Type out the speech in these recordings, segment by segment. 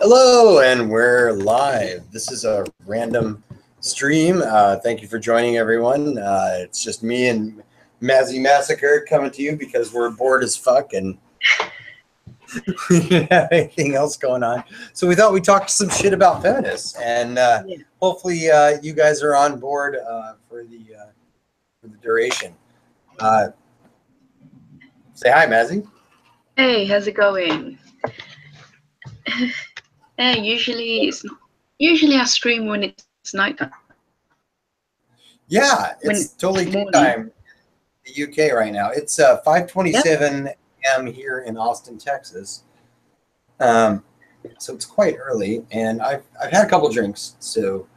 Hello, and we're live. This is a random stream. Thank you for joining, everyone. It's just me and Mazzy Massacre coming to you because we're bored as fuck and we didn't have anything else going on. So we thought we'd talk some shit about feminists, and hopefully you guys are on board for the duration. Say hi, Mazzy. Hey, how's it going? Yeah, usually I stream when it's nighttime. Yeah, it's totally daytime in the UK right now. It's 5:27 a.m. here in Austin, Texas. So it's quite early, and I've had a couple drinks, so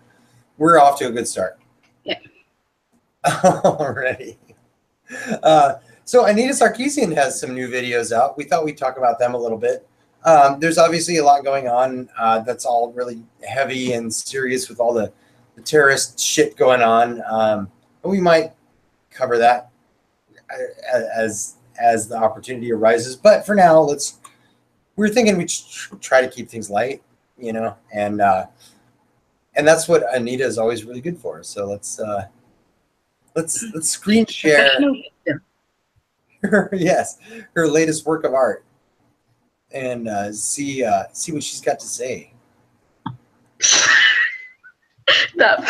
we're off to a good start. Yeah. Already. So Anita Sarkeesian has some new videos out. We thought we'd talk about them a little bit. There's obviously a lot going on that's all really heavy and serious with all the terrorist shit going on. We might cover that as the opportunity arises. But for now, we're thinking we try to keep things light, you know, and that's what Anita is always really good for. So let's screen share her latest work of art and see what she's got to say. That.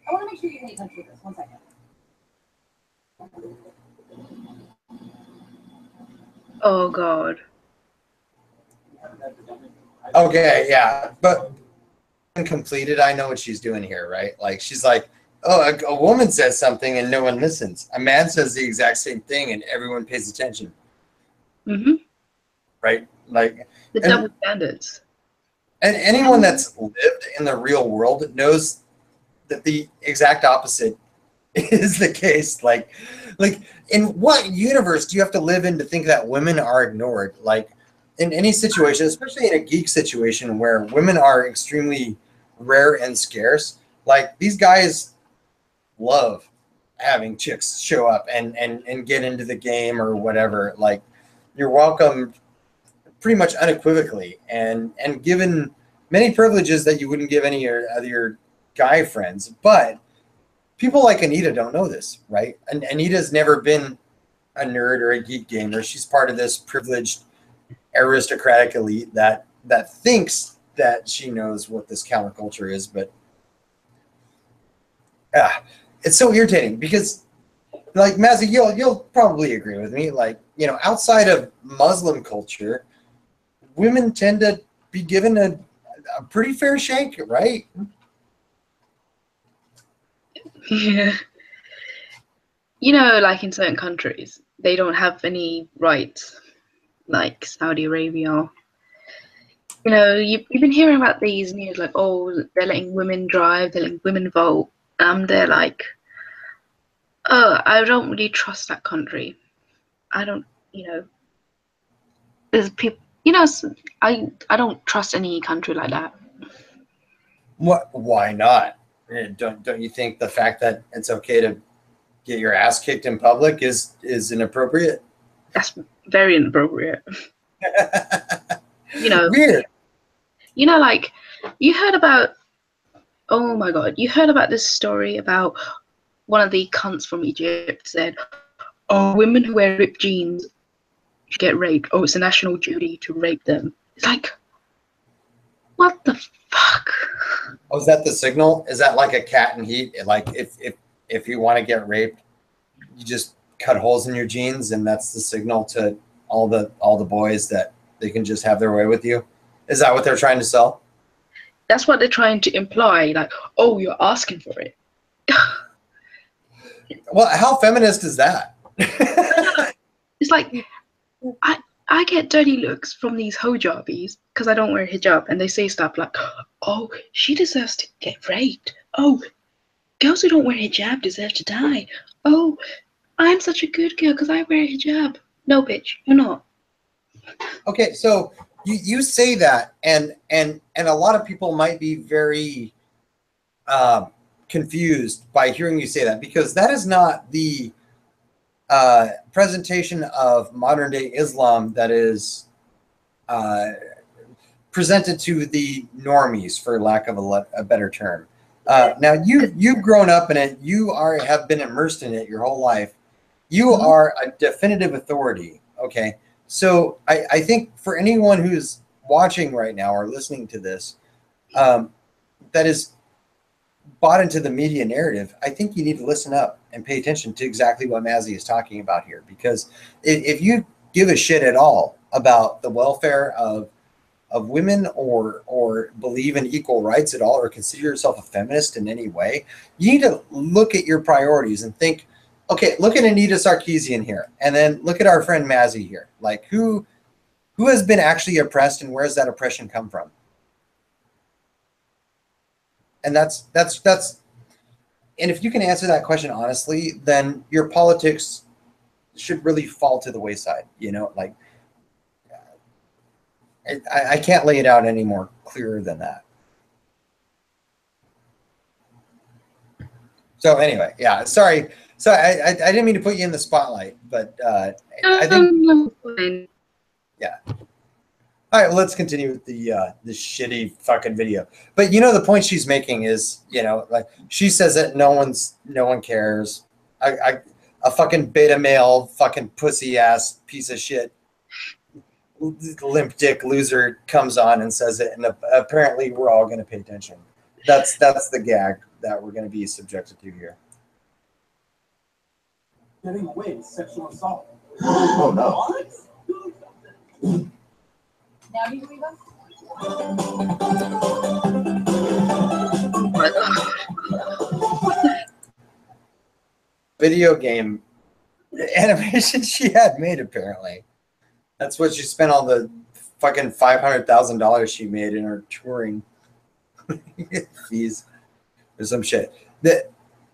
I want to make sure you pay attention to this. 1 second. Oh God. Okay, yeah, but completed. I know what she's doing here, right? Like she's like, oh, a woman says something and no one listens. A man says the exact same thing and everyone pays attention. Mm-hmm. Right? Like the double standards. And anyone that's lived in the real world knows that the exact opposite is the case. Like in what universe do you have to live in to think that women are ignored? Like in any situation, especially in a geek situation where women are extremely rare and scarce, like these guys love having chicks show up and get into the game or whatever. Like you're welcome pretty much unequivocally and given many privileges that you wouldn't give any of your guy friends. But people like Anita don't know this, right? And Anita's never been a nerd or a geek gamer. She's part of this privileged aristocratic elite that thinks that she knows what this counterculture is, but it's so irritating because, like Mazzy, you'll probably agree with me. Like, you know, outside of Muslim culture, women tend to be given a pretty fair shake, right? Yeah. You know, like in certain countries, they don't have any rights, like Saudi Arabia. You know, you've been hearing about these news, like, oh, they're letting women drive, they're letting women vote. They're like, oh, I don't really trust that country. I don't, you know, there's people, you know, I don't trust any country like that. What? Why not? Don't you think the fact that it's okay to get your ass kicked in public is inappropriate? That's very inappropriate. You know, weird. You know, like you heard about. Oh my God, you heard about this story about one of the cunts from Egypt said, "Oh, women who wear ripped jeans should get raped. Oh, it's a national duty to rape them." It's like, what the fuck? Oh, is that the signal? Is that like a cat in heat? Like if you want to get raped, you just cut holes in your jeans, and that's the signal to all the boys that they can just have their way with you. Is that what they're trying to sell? That's what they're trying to imply. Like, oh, you're asking for it. Well, how feminist is that? It's like I get dirty looks from these hojabis because I don't wear hijab, and they say stuff like, "Oh, she deserves to get raped. Oh, girls who don't wear hijab deserve to die. Oh, I'm such a good girl because I wear a hijab." No, bitch, you're not. Okay, so you say that, and a lot of people might be very confused by hearing you say that, because that is not the presentation of modern day Islam that is presented to the normies, for lack of a better term. Now you've grown up in it. You have been immersed in it your whole life. You are a definitive authority. Okay, so I think for anyone who's watching right now or listening to this, that is bought into the media narrative, I think you need to listen up and pay attention to exactly what Mazzy is talking about here. Because if you give a shit at all about the welfare of women or believe in equal rights at all, or consider yourself a feminist in any way, you need to look at your priorities and think, okay, look at Anita Sarkeesian here, and then look at our friend Mazzy here. Like, who has been actually oppressed, and where does that oppression come from? And that's and if you can answer that question honestly, then your politics should really fall to the wayside. You know, like, I can't lay it out any more clearer than that. So anyway, yeah, sorry. So I didn't mean to put you in the spotlight, but I think, yeah. All right, well, let's continue with the shitty fucking video. But you know, the point she's making is, you know, like, she says that no one cares. A fucking beta male, fucking pussy ass piece of shit, limp dick loser comes on and says it, and apparently we're all going to pay attention. That's the gag that we're going to be subjected to here. Getting away with sexual assault. Oh no. Now do you believe us? Video game animation she had made, apparently. That's what she spent all the fucking $500,000 she made in her touring fees or some shit. The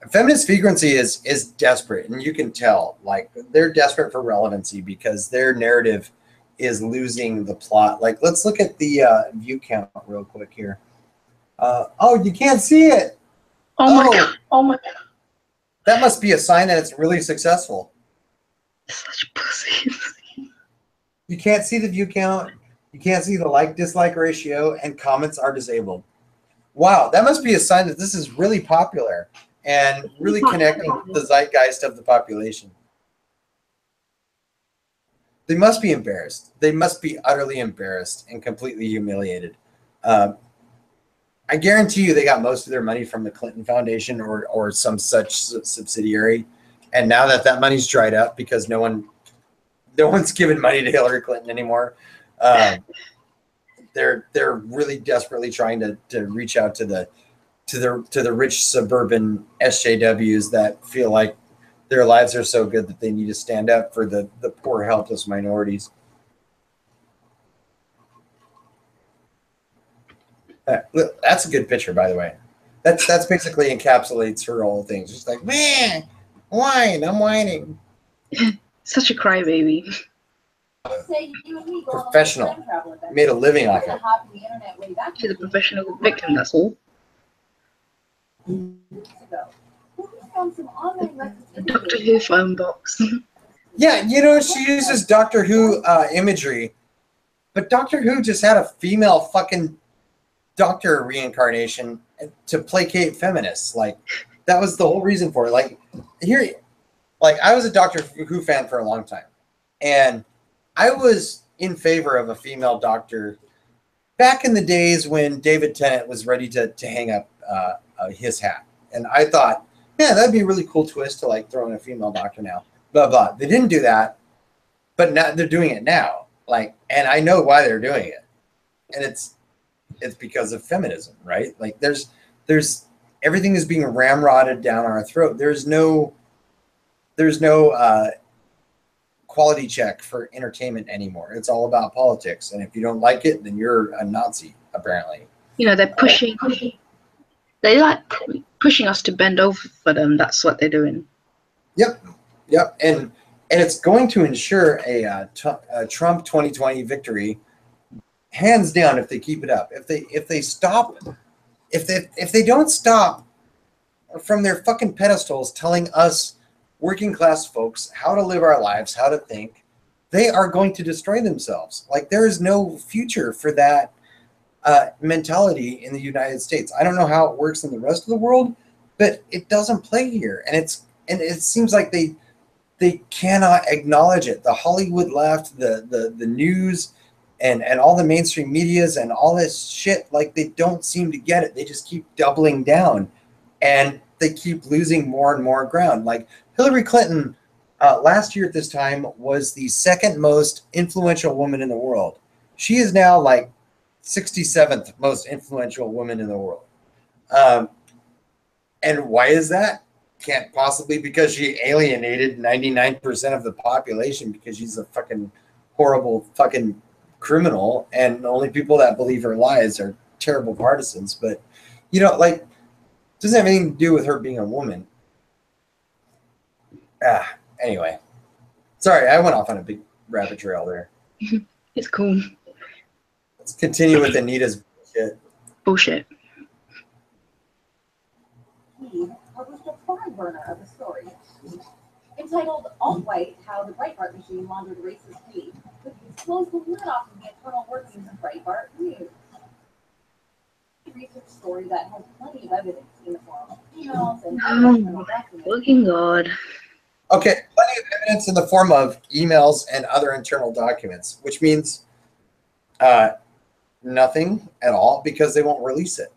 feminist frequency is desperate, and you can tell, like, they're desperate for relevancy because their narrative is losing the plot. Like, let's look at the view count real quick here. Oh, you can't see it. Oh my god. Oh my god. That must be a sign that it's really successful. Such pussies. You can't see the view count. You can't see the like-dislike ratio, and comments are disabled. Wow, that must be a sign that this is really popular and really connecting with the zeitgeist of the population. They must be embarrassed. They must be utterly embarrassed and completely humiliated. I guarantee you they got most of their money from the Clinton Foundation or some such subsidiary. And now that money's dried up because no one's giving money to Hillary Clinton anymore, they're really desperately trying to reach out to the rich suburban SJWs that feel like their lives are so good that they need to stand up for the poor, helpless minorities. Look, that's a good picture, by the way. That's basically encapsulates her whole thing. It's just like, man, whine, I'm whining. Such a crybaby. Professional. Made a living off it. She's a professional victim, that's all. Doctor Who phone box. Yeah, you know, she uses Doctor Who imagery, but Doctor Who just had a female fucking doctor reincarnation to placate feminists. Like, that was the whole reason for it. Like, here, like, I was a Doctor Who fan for a long time, and I was in favor of a female doctor back in the days when David Tennant was ready to hang up his hat. And I thought, yeah, that'd be a really cool twist to, like, throw in a female doctor now. Blah, blah. They didn't do that, but now they're doing it now. Like, and I know why they're doing it. And it's because of feminism, right? Like, there's everything is being ramrodded down our throat. There's no quality check for entertainment anymore. It's all about politics. And if you don't like it, then you're a Nazi, apparently. You know, they're pushing. They like pushing us to bend over for them. That's what they're doing. Yep. And it's going to ensure a Trump 2020 victory, hands down, if they keep it up. If they stop, if they don't stop from their fucking pedestals telling us working class folks how to live our lives, how to think, they are going to destroy themselves. Like there is no future for that mentality in the United States. I don't know how it works in the rest of the world, but it doesn't play here, and it seems like they cannot acknowledge it. The Hollywood left, the news, and all the mainstream medias and all this shit, like they don't seem to get it. They just keep doubling down, and they keep losing more and more ground. Like Hillary Clinton last year at this time was the second most influential woman in the world. She is now like 67th most influential woman in the world. And why is that? Can't possibly because she alienated 99% of the population because she's a fucking horrible fucking criminal, and the only people that believe her lies are terrible partisans. But you know, like, doesn't have anything to do with her being a woman. Anyway, sorry, I went off on a big rabbit trail there. It's cool. Let's continue with Anita's Bullshit. He published a burner of a story entitled Alt-White, How the Breitbart Machine Laundered Racist Hate, which blows the lid off of the internal workings of Breitbart News. A research story that has plenty of evidence in the form of emails and other internal documents. Fucking God. Okay, plenty of evidence in the form of emails and other internal documents, which means nothing at all because they won't release it.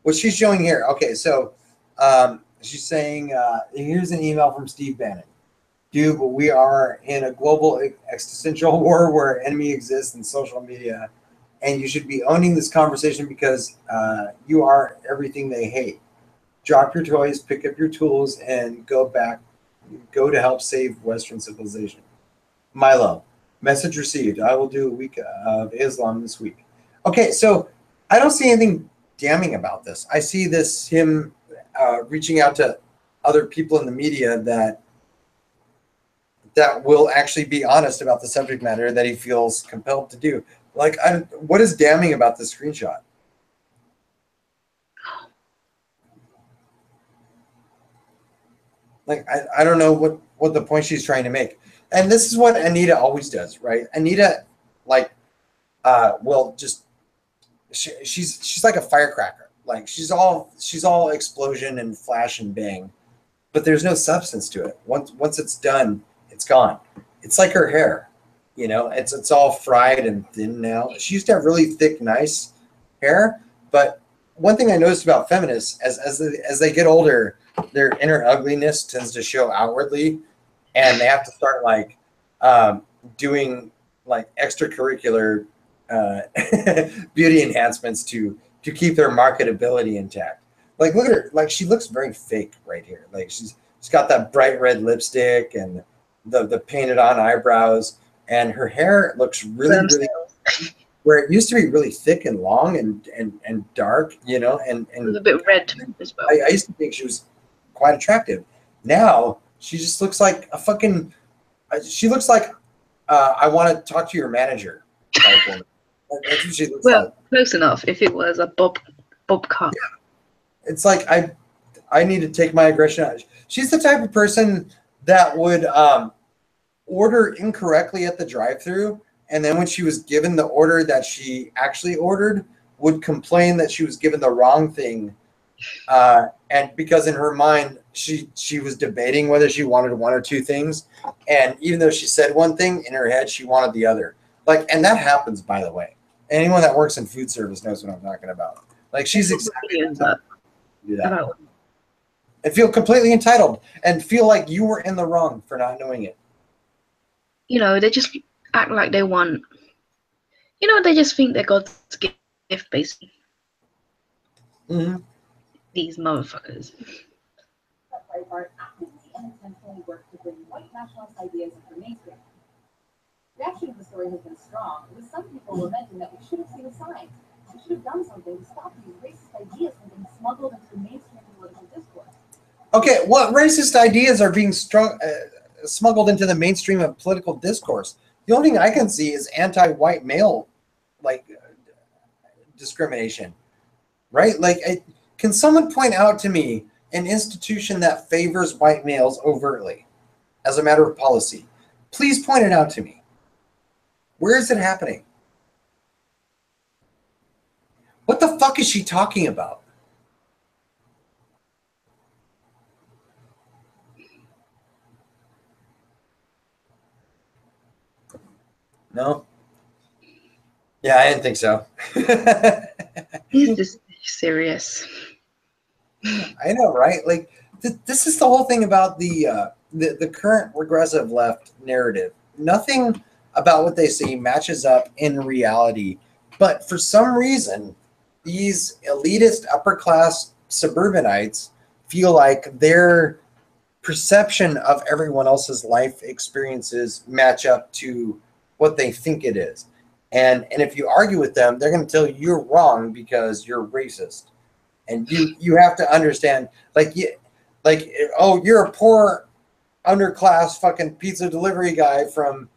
What she's showing here, okay, so she's saying, here's an email from Steve Bannon. Dude, we are in a global existential war where enemy exists in social media, and you should be owning this conversation because you are everything they hate. Drop your toys, pick up your tools, and go to help save Western civilization. Milo, message received. I will do a week of Islam this week. Okay, so I don't see anything damning about this. I see this him reaching out to other people in the media that will actually be honest about the subject matter that he feels compelled to do. Like, what is damning about this screenshot? Like, I don't know what the point she's trying to make. And this is what Anita always does, right? Anita, like, will just she's like a firecracker. Like she's all explosion and flash and bang, but there's no substance to it. Once it's done, it's gone. It's like her hair, you know. It's all fried and thin now. She used to have really thick, nice hair, but one thing I noticed about feminists as they get older, their inner ugliness tends to show outwardly, and they have to start like doing like extracurricular beauty enhancements to keep their marketability intact. Like look at her, like she looks very fake right here. Like she's got that bright red lipstick and the painted on eyebrows, and her hair looks really where it used to be really thick and long and dark, you know, and it was a bit red as well. I used to think she was quite attractive. Now she just looks like a fucking. She looks like I want to talk to your manager type woman. That's what she looks like. Close enough. If it was a bob cut. Yeah. It's like I need to take my aggression out. She's the type of person that would order incorrectly at the drive-thru, and then when she was given the order that she actually ordered, would complain that she was given the wrong thing. And because in her mind, she was debating whether she wanted one or two things. And even though she said one thing, in her head, she wanted the other. Like, and that happens, by the way. Anyone that works in food service knows what I'm talking about. Like, she's exactly do that. And feel completely entitled and feel like you were in the wrong for not knowing it. You know, they just act like they want, you know, they just think they're God's gift, basically. Mm-hmm. These motherfuckers. Breitbart actively and intentionally worked to bring white nationalist ideas into the mainstream. Reaction to the story has been strong, with some people lamenting that we should have seen a sign. We should have done something to stop these racist ideas from being smuggled into the mainstream political discourse. Okay, what racist ideas are being smuggled into the mainstream of political discourse? The only thing I can see is anti-white male, like, discrimination, right? Like, can someone point out to me an institution that favors white males overtly as a matter of policy? Please point it out to me. Where is it happening? What the fuck is she talking about? No? Yeah, I didn't think so. He's just serious. I know, right? Like, this is the whole thing about the current regressive left narrative. Nothing about what they say matches up in reality. But for some reason, these elitist upper class suburbanites feel like their perception of everyone else's life experiences match up to what they think it is. And if you argue with them, they're going to tell you you're wrong because you're racist. And you have to understand, oh, you're a poor underclass fucking pizza delivery guy from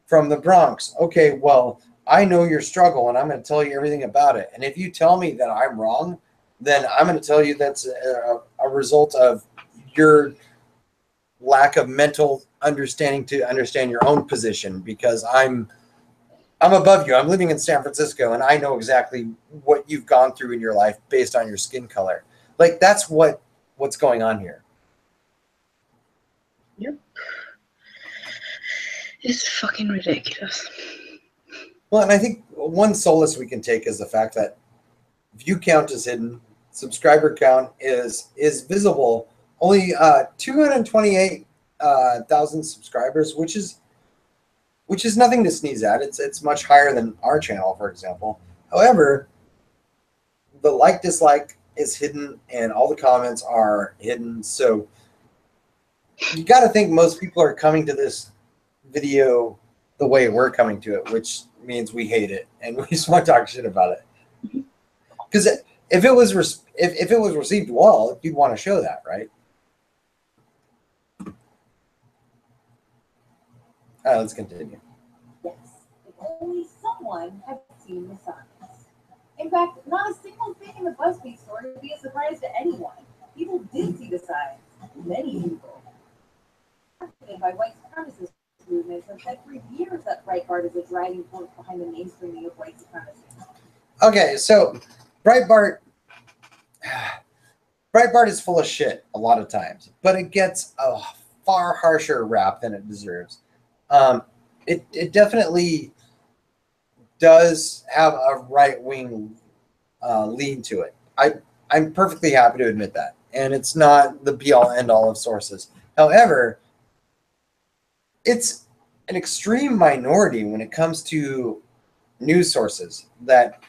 the Bronx. Okay, well, I know your struggle and I'm going to tell you everything about it. And if you tell me that I'm wrong, then I'm going to tell you that's a result of your lack of mental understanding to understand your own position, because I'm above you. I'm living in San Francisco and I know exactly what you've gone through in your life based on your skin color. Like, that's what's going on here. Yep. It's fucking ridiculous. Well, and I think one solace we can take is the fact that view count is hidden, subscriber count is visible. Only 228,000 subscribers, which is nothing to sneeze at. It's much higher than our channel, for example. However, the dislike is hidden and all the comments are hidden. So you got to think most people are coming to this video the way we're coming to it, which means we hate it and we just want to talk shit about it. Because if it was received well, you'd want to show that, right? Let's continue. Yes, if only someone had seen the signs. In fact, not a single thing in the BuzzFeed story would be a surprise to anyone. People did see the signs. Many people. Marketed by white supremacist movements have said for years that Breitbart is a driving force behind the mainstreaming of white supremacy. Okay, so Breitbart is full of shit a lot of times, but it gets a far harsher rap than it deserves. It definitely does have a right-wing lean to it. I'm perfectly happy to admit that, and it's not the be-all end-all of sources. However, it's an extreme minority when it comes to news sources that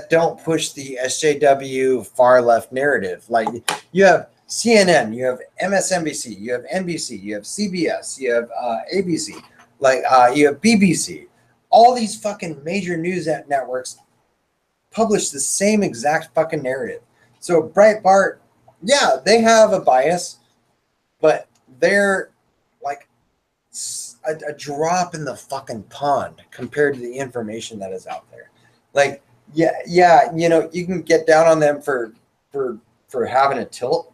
don't push the SJW far left narrative. Like, you have CNN, you have MSNBC, you have NBC, you have CBS, you have ABC, you have BBC. All these fucking major news networks publish the same exact fucking narrative. So Breitbart, yeah, they have a bias, but they're like a drop in the fucking pond compared to the information that is out there. Like, yeah, you know, you can get down on them for having a tilt,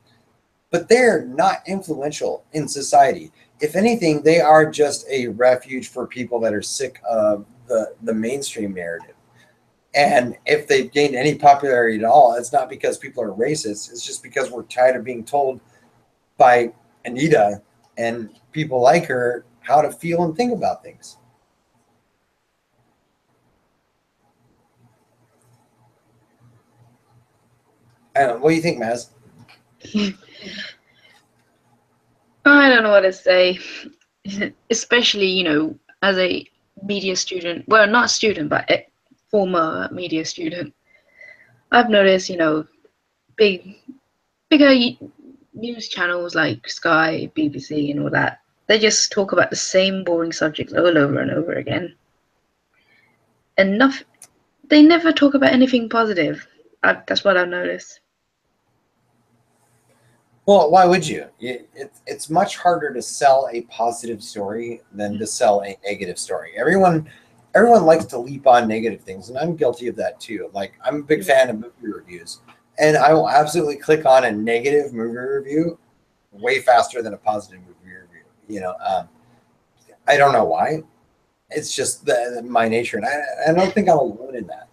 but they're not influential in society. If anything, they are just a refuge for people that are sick of the mainstream narrative. And if they've gained any popularity at all, it's not because people are racist. It's just because we're tired of being told by Anita and people like her how to feel and think about things. I don't know. What do you think, Maz? I don't know what to say. Especially, you know, as a media student, well, not student, but a former media student, I've noticed, you know, bigger news channels like Sky, BBC, and all that, they just talk about the same boring subjects all over and over again. And they never talk about anything positive. That's what I've noticed. Well, why would you? It's much harder to sell a positive story than to sell a negative story. Everyone likes to leap on negative things, and I'm guilty of that too. Like, I'm a big fan of movie reviews, And I will absolutely click on a negative movie review way faster than a positive movie review. I don't know why. It's just my nature, and I don't think I'm alone in that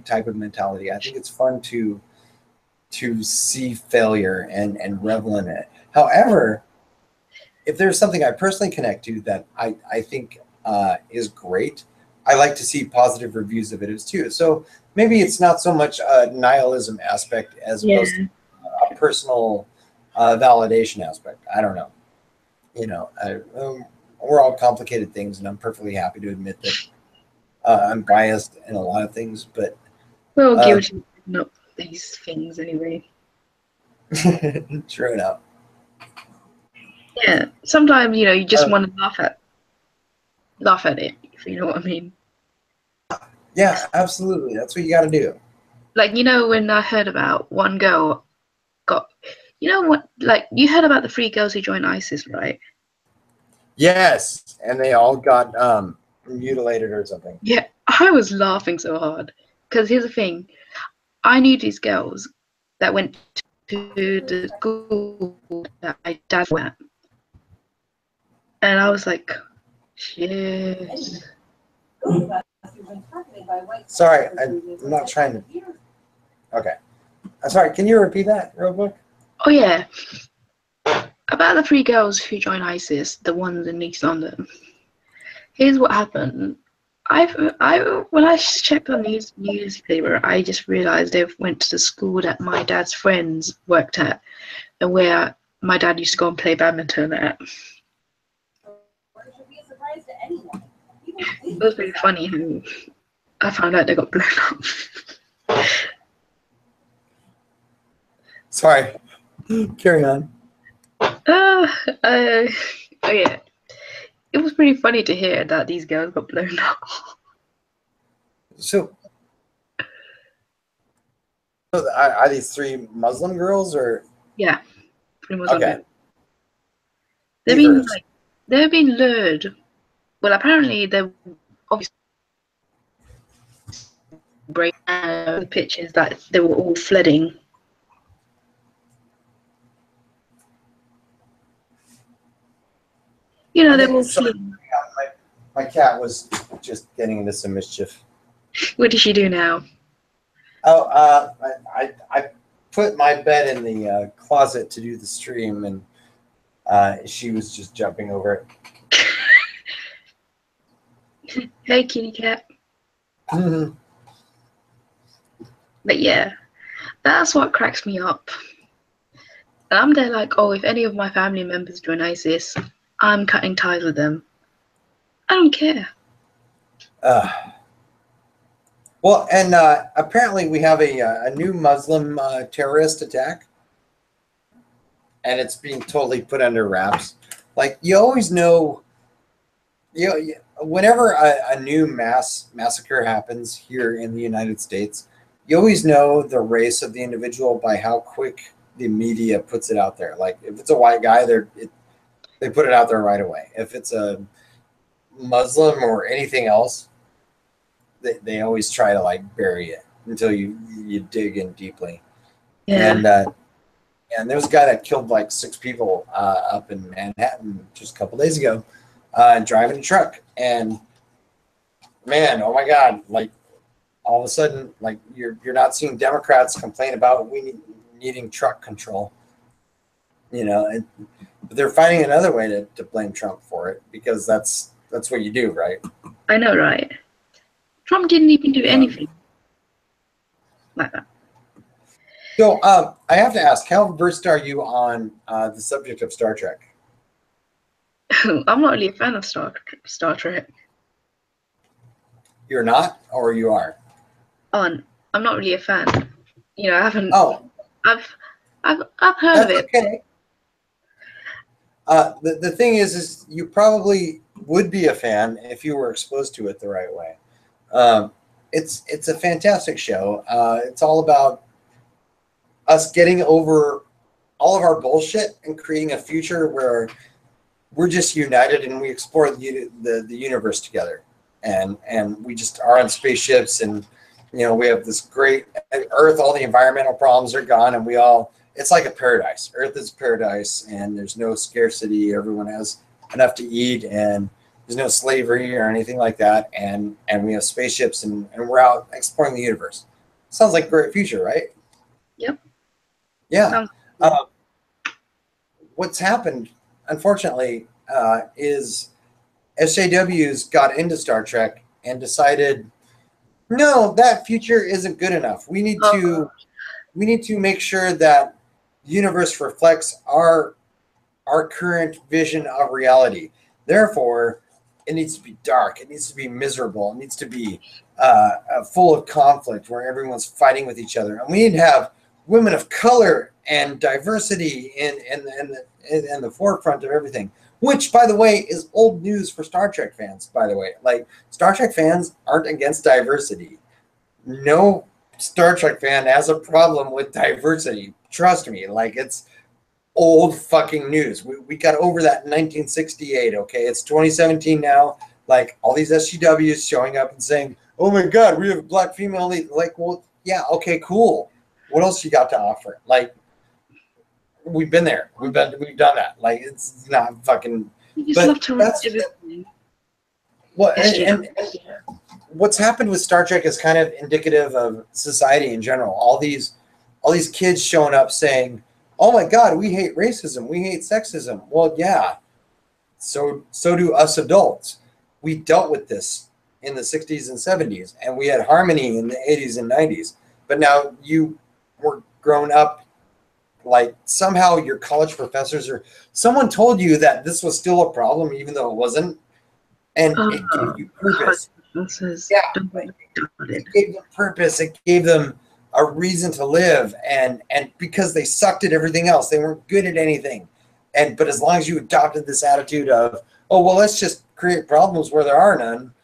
type of mentality. I think it's fun to see failure and revel in it. However, if there's something I personally connect to that I think is great, I like to see positive reviews of it as too. So maybe it's not so much a nihilism aspect as opposed to a personal validation aspect. I don't know. We're all complicated things, and I'm perfectly happy to admit that I'm biased in a lot of things. But We're all guilty of up these things anyway. true enough. Yeah, sometimes you just want to laugh at it, if you know what I mean. Yeah, absolutely. That's what you got to do. Like when I heard about one girl got, you heard about the 3 girls who joined ISIS, right? Yes, and they all got mutilated or something. Yeah, I was laughing so hard because here's the thing: I knew these girls that went to the school that my dad went, and I was like, shit. Sorry, I'm not trying to. Okay. I'm sorry, can you repeat that real quick? Oh yeah, about the 3 girls who joined ISIS, the ones in East London. Here's what happened. When I checked on the newspaper, I just realized they went to the school that my dad's friends worked at, and where my dad used to go and play badminton at. It was really funny how I found out they got blown up. Sorry. Carry on. Oh yeah. It was pretty funny to hear that these girls got blown up. So, are these 3 Muslim girls or? Yeah, pretty much. Okay. They've been lured. Well, apparently they're obviously break the pictures that they were all flooding. They were all fleeing. My cat was just getting into some mischief. What does she do now? Oh, I put my bed in the closet to do the stream, and she was just jumping over it. Hey, kitty cat. Mm-hmm. But yeah, that's what cracks me up. And I'm there like, oh, if any of my family members join ISIS, I'm cutting ties with them. I don't care. Well, and apparently we have a new Muslim terrorist attack, and it's being totally put under wraps. Like, you always know, whenever a new massacre happens here in the United States, you always know the race of the individual by how quick the media puts it out there. Like, if it's a white guy, they put it out there right away. If it's a Muslim or anything else, they always try to like bury it until you dig in deeply. Yeah. And there was a guy that killed like 6 people up in Manhattan just a couple days ago, driving a truck. And man, oh my God, like all of a sudden, like you're not seeing Democrats complain about needing truck control, and but they're finding another way to blame Trump for it, because that's what you do, right? I know, right? Trump didn't even do anything like that. So I have to ask, how versed are you on the subject of Star Trek? I'm not really a fan of Star Trek. You're not, or you are? I'm not really a fan. I haven't. Oh, I've heard of it. Okay. The thing is you probably would be a fan if you were exposed to it the right way. It's a fantastic show. It's all about us getting over all of our bullshit and creating a future where we're just united and we explore the universe together. And we just are on spaceships and we have this great Earth, all the environmental problems are gone, and it's like a paradise. Earth is paradise, and there's no scarcity. Everyone has enough to eat, and there's no slavery or anything like that. And we have spaceships, and we're out exploring the universe. Sounds like a great future, right? Yep. Yeah. What's happened, unfortunately, is SJWs got into Star Trek and decided, no, that future isn't good enough. We need to make sure that the universe reflects our current vision of reality. Therefore, it needs to be dark. It needs to be miserable. It needs to be full of conflict where everyone's fighting with each other. And we need to have women of color and diversity in the forefront of everything. Which, by the way, is old news for Star Trek fans, by the way. Like, Star Trek fans aren't against diversity. No Star Trek fan has a problem with diversity. Trust me. Like, it's old fucking news. We got over that in 1968, okay? It's 2017 now. Like, all these SGWs showing up and saying, oh my God, we have a black female lead. Like, well, yeah, okay, cool. What else you got to offer? Like, we've been there. We've done that. Like, it's not fucking. You just love to read everything. Well, and what's happened with Star Trek is kind of indicative of society in general. All these kids showing up saying, "Oh my God, we hate racism. We hate sexism." Well, yeah. So do us adults. We dealt with this in the 60s and 70s, and we had harmony in the 80s and 90s. But now you were grown up. Like, somehow your college professors or someone told you that this was still a problem, even though it wasn't, and it gave you purpose. Yeah, it gave them purpose. It gave them a reason to live, and because they sucked at everything else, they weren't good at anything. But as long as you adopted this attitude of, oh well, let's just create problems where there are none,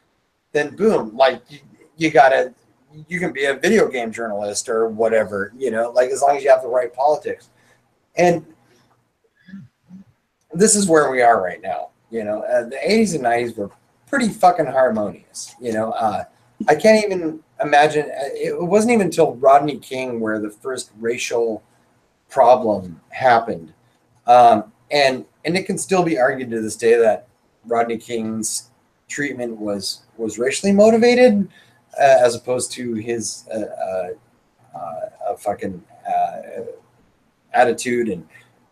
then boom, like you can be a video game journalist or whatever, like, as long as you have the right politics. And this is where we are right now. The 80s and 90s were pretty fucking harmonious. I can't even imagine. It wasn't even until Rodney King where the first racial problem happened. And it can still be argued to this day that Rodney King's treatment was racially motivated, as opposed to his fucking attitude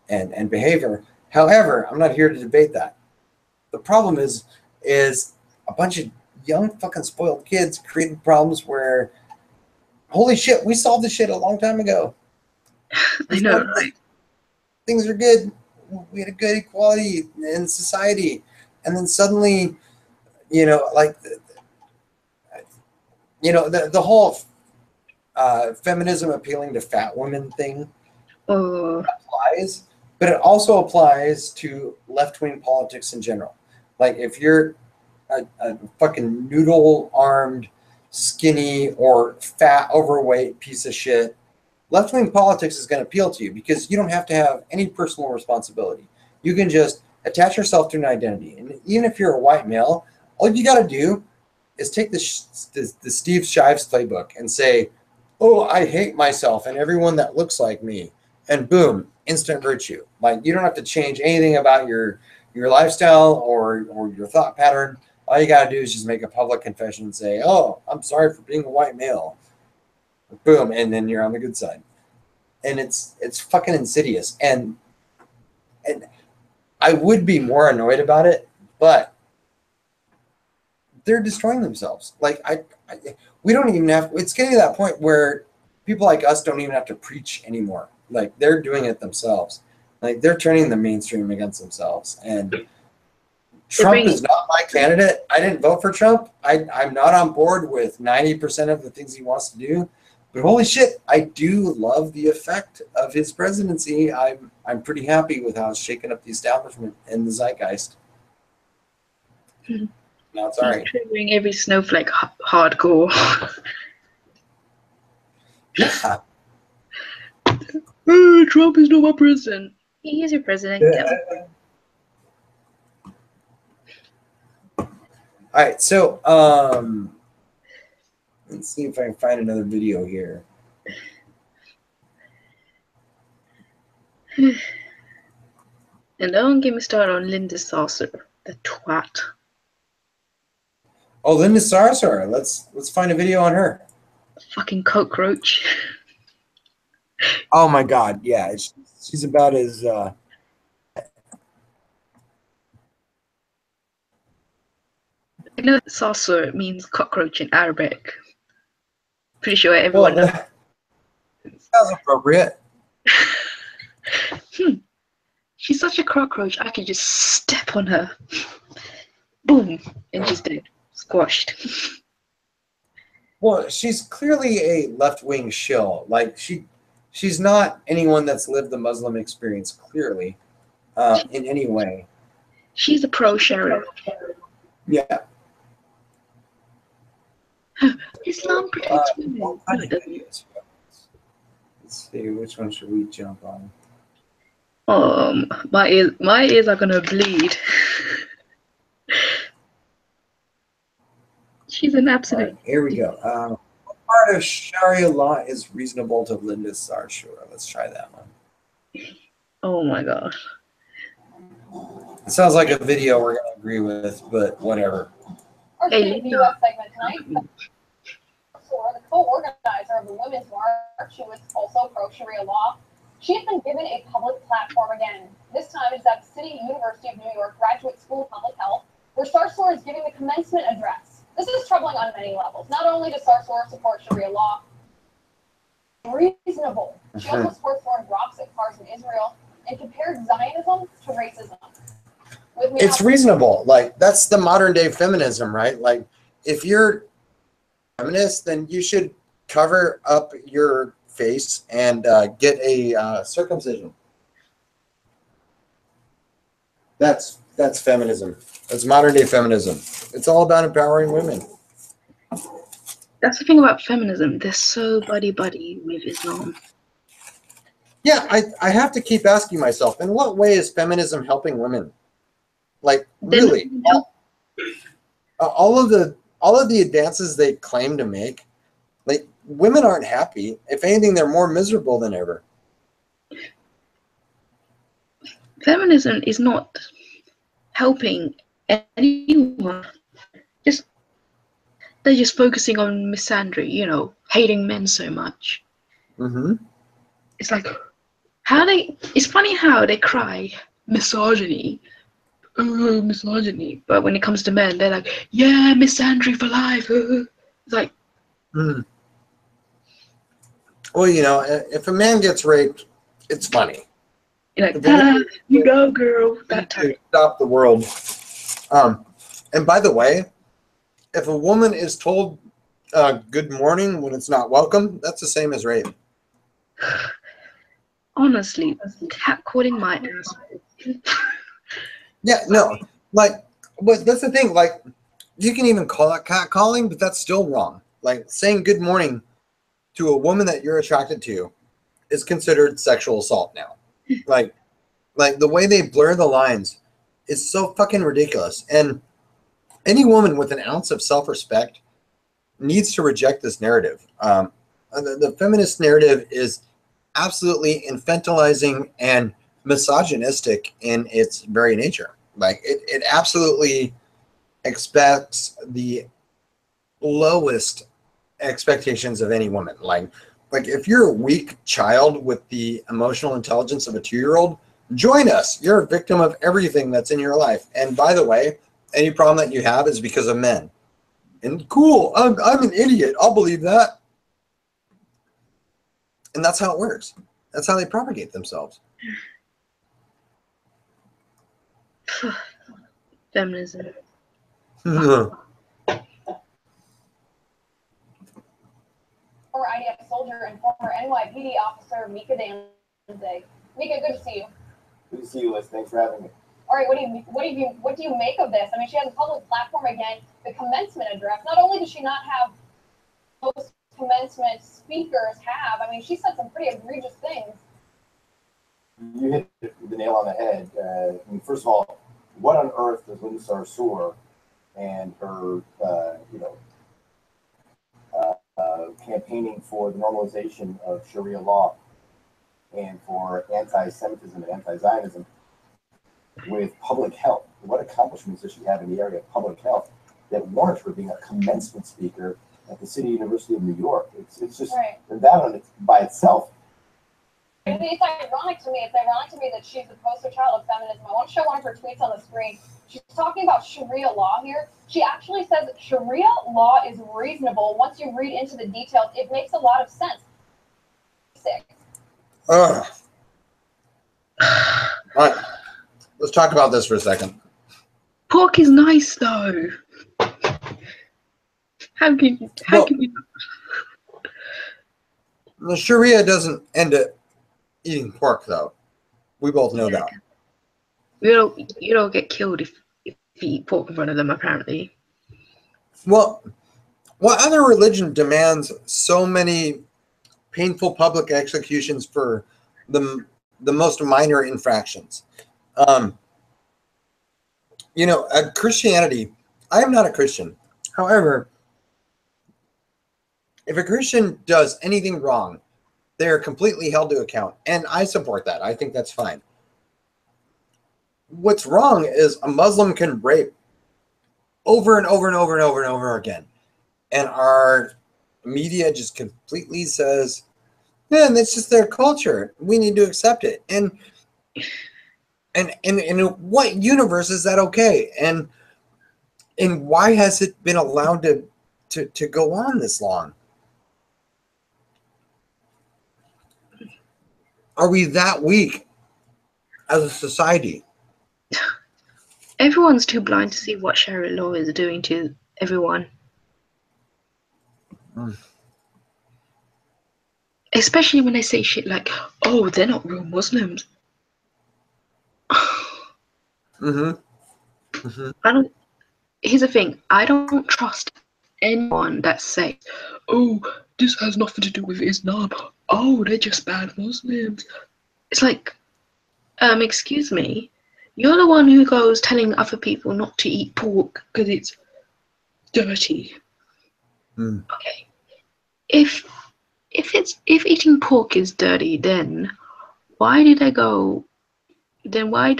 and behavior. However, I'm not here to debate that. The problem is a bunch of young fucking spoiled kids creating problems where, holy shit, we solved this shit a long time ago. I know, right? Things are good. We had a good equality in society, and then suddenly, the whole feminism appealing to fat women thing applies, but it also applies to left-wing politics in general. Like, if you're a fucking noodle-armed, skinny, or fat, overweight piece of shit, left-wing politics is going to appeal to you because you don't have to have any personal responsibility. You can just attach yourself to an identity. And even if you're a white male, all you got to do is take the Steve Shives playbook and say, oh, I hate myself and everyone that looks like me. And boom, instant virtue. Like, you don't have to change anything about your lifestyle or your thought pattern. All you got to do is just make a public confession and say, oh, I'm sorry for being a white male. Boom, and then you're on the good side. And it's fucking insidious. And I would be more annoyed about it, but they're destroying themselves. Like, we don't even have, it's getting to that point where people like us don't even have to preach anymore. Like, they're doing it themselves. Like, they're turning the mainstream against themselves. And Trump is not my candidate. I didn't vote for Trump. I'm not on board with 90% of the things he wants to do. But holy shit, I do love the effect of his presidency. I'm pretty happy with how it's shaken up the establishment and the zeitgeist. No, it's all right. Triggering every snowflake hardcore. Yeah. Trump is not my president. He is your president. Yeah. All right, so Let's see if I can find another video here. And don't get me started on Linda Sarsour, the twat. Oh, Linda Sarsour. Let's find a video on her. Fucking cockroach. Oh my God, yeah, she's about as You know that Sarsour means cockroach in Arabic. Pretty sure everyone knows. That's appropriate. She's such a cockroach, I could just step on her. Boom, and she's dead. Squashed. Well, she's clearly a left-wing shill. Like she's not anyone that's lived the Muslim experience clearly, in any way. She's a pro-sheriff. Yeah. Islam protects women. No, it doesn't. Let's see, which one should we jump on? My ears are gonna bleed. She's an absolute. Right, here we go. What part of Sharia law is reasonable to Linda Sarsour? Let's try that one. Oh my gosh. It sounds like a video we're gonna agree with, but whatever. Our Hey, the U.S. segment tonight. Sarsour, the co-organizer of the Women's March, who is also pro-Sharia law, she has been given a public platform again. This time it's at the City University of New York Graduate School of Public Health, where Sarsour is giving the commencement address. This is troubling on many levels. Not only does Sarsour support Sharia law, reasonable. She also supports throwing rocks at cars in Israel and compared Zionism to racism. It's reasonable. Like, that's the modern day feminism, right? Like, if you're feminist, then you should cover up your face and get a circumcision. That's feminism. That's modern day feminism. It's all about empowering women. That's the thing about feminism. They're so buddy-buddy with Islam. Yeah, I have to keep asking myself, in what way is feminism helping women? Like, really? All of the advances they claim to make, like, women aren't happy. If anything, they're more miserable than ever. Feminism is not helping anyone. They're just focusing on misandry, you know, hating men so much. Mm-hmm. It's like it's funny how they cry misogyny, misogyny, but when it comes to men, they're like, yeah, misandry for life. It's like, well, you know, if a man gets raped, it's funny. You're like, you go, girl. That time. Stop the world. And by the way, if a woman is told good morning when it's not welcome, that's the same as rape. Honestly, catcalling my asshole. Yeah, no, like, but that's the thing. Like, you can even call it catcalling, but that's still wrong. Like, saying good morning to a woman that you're attracted to is considered sexual assault now. Like the way they blur the lines is so fucking ridiculous. And any woman with an ounce of self-respect needs to reject this narrative. The feminist narrative is absolutely infantilizing and misogynistic in its very nature. Like, it absolutely expects the lowest expectations of any woman. Like if you're a weak child with the emotional intelligence of a 2-year-old, join us. You're a victim of everything that's in your life. And by the way, any problem that you have is because of men. And cool, I'm an idiot. I'll believe that. And that's how it works. That's how they propagate themselves. Feminism. Former IDF soldier and former NYPD officer Mika Danzig. Mika, good to see you. Good to see you, Liz. Thanks for having me. All right, what do you make of this? I mean, she has a public platform again. The commencement address. Not only does she not have most commencement speakers have, I mean, she said some pretty egregious things. You hit the nail on the head. I mean, first of all, what on earth does Linda Sarsour and her, campaigning for the normalization of Sharia law and for anti-Semitism and anti-Zionism with public health. What accomplishments does she have in the area of public health that warrant her being a commencement speaker at the City University of New York? It's just Right. that on it by itself. It's ironic to me. It's ironic to me that she's the poster child of feminism. I want to show one of her tweets on the screen. She's talking about Sharia law here. She actually says that Sharia law is reasonable. Once you read into the details, it makes a lot of sense. Sick. Ugh. All right, let's talk about this for a second. Pork is nice though. How can you? The Sharia doesn't end at eating pork, though. We both know that. You don't get killed if you eat pork in front of them, apparently. Well, what other religion demands so many painful public executions for the most minor infractions? Christianity, I am not a Christian. However, if a Christian does anything wrong, they are completely held to account. And I support that. I think that's fine. What's wrong is a Muslim can rape over and over and over and over and over again. And our media just completely says, man, that's just their culture. We need to accept it. And in what universe is that okay? And why has it been allowed to go on this long? Are we that weak as a society? Everyone's too blind to see what Sharia law is doing to everyone. Especially when they say shit like, oh, they're not real Muslims. Here's the thing, I don't trust anyone that says, oh, this has nothing to do with Islam. Oh, they're just bad Muslims. It's like, excuse me, you're the one who goes telling other people not to eat pork because it's dirty. Okay. If eating pork is dirty, then why do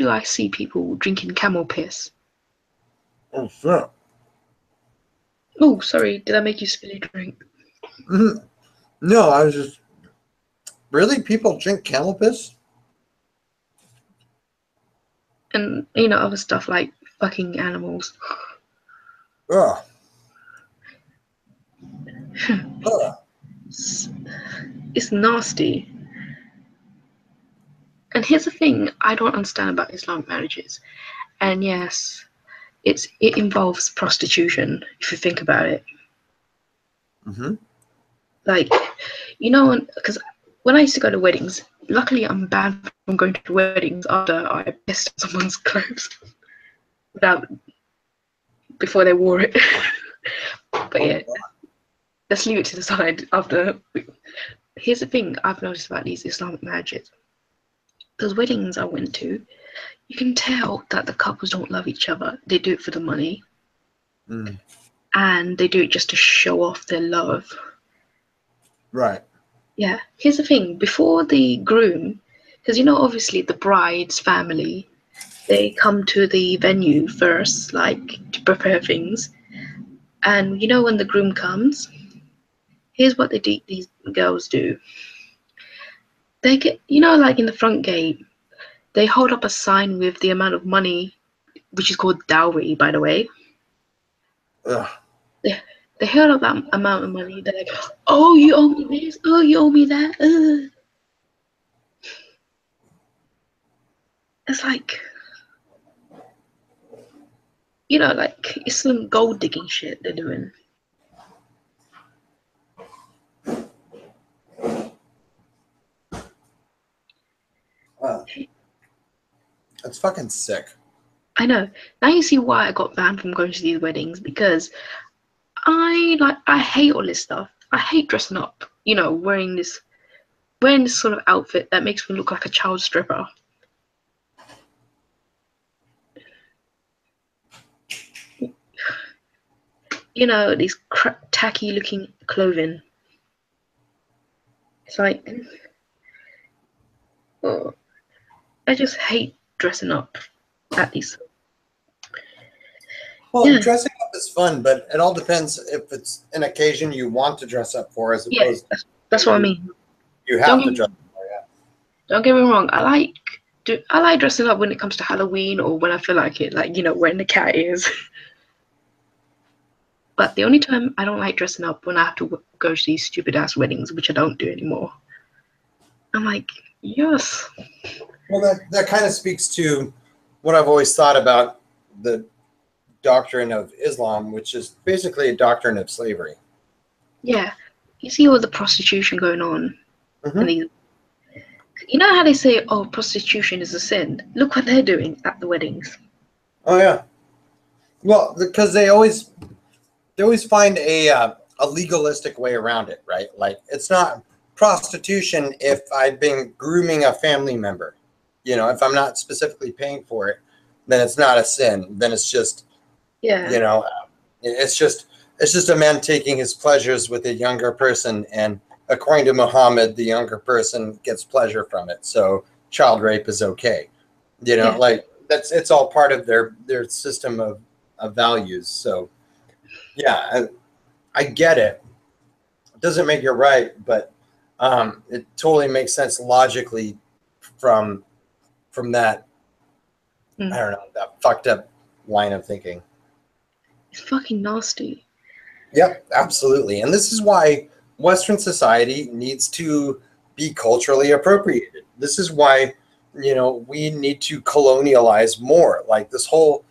I see people drinking camel piss? Oh, sure. Oh, sorry, did I make you spill your drink? No, I was just... Really? People drink camel piss? And, other stuff like fucking animals. Ugh. Ugh. It's nasty. And here's the thing I don't understand about Islamic marriages. And yes, it involves prostitution, if you think about it. Like, because when I used to go to weddings, luckily I'm banned from going to weddings after I pissed someone's clothes before they wore it. But yeah, let's leave it to the side after. Here's the thing I've noticed about these Islamic marriages. Those weddings I went to, you can tell that the couples don't love each other. They do it for the money. And they do it just to show off their love. Right. Yeah. Here's the thing. Before the groom, because obviously the bride's family, they come to the venue first, like to prepare things. And when the groom comes, here's what these girls do. They get, like in the front gate, they hold up a sign with the amount of money, which is called dowry, by the way. Ugh. They hold up that amount of money. They're like, oh, you owe me this. Oh, you owe me that. It's like, like it's some gold digging shit they're doing. That's fucking sick. I know. Now you see why I got banned from going to these weddings, because I hate all this stuff. I hate dressing up, wearing this sort of outfit that makes me look like a child stripper. These tacky looking clothing. It's like, oh, I just hate dressing up at these. Well, Yeah. dressing up is fun, but it all depends if it's an occasion you want to dress up for, as Yeah, opposed that's what I mean. you have to dress up for. Yeah. Don't get me wrong. I like dressing up when it comes to Halloween or when I feel like it, like, you know, wearing the cat ears. But the only time I don't like dressing up when I have to go to these stupid ass weddings, which I don't do anymore. I'm like, yes. Well, that kind of speaks to what I've always thought about the doctrine of Islam, which is basically a doctrine of slavery. Yeah. You see all the prostitution going on. Mhm. And these, you know how they say, oh, prostitution is a sin? Look what they're doing at the weddings. Oh yeah. Well, because they always find a legalistic way around it, right? Like, it's not prostitution if I've been grooming a family member. You know, if I'm not specifically paying for it, then it's not a sin. Then it's just, Yeah. you know, it's just a man taking his pleasures with a younger person, and according to Muhammad, the younger person gets pleasure from it. So child rape is okay. You know, Yeah. like it's all part of their system of values. So yeah, I get it. It doesn't make it right, but it totally makes sense logically from that. Mm. I don't know, that fucked up line of thinking. It's fucking nasty. Yep, absolutely. And this is why Western society needs to be culturally appropriated. This is why, you know, we need to colonialize more. Like this whole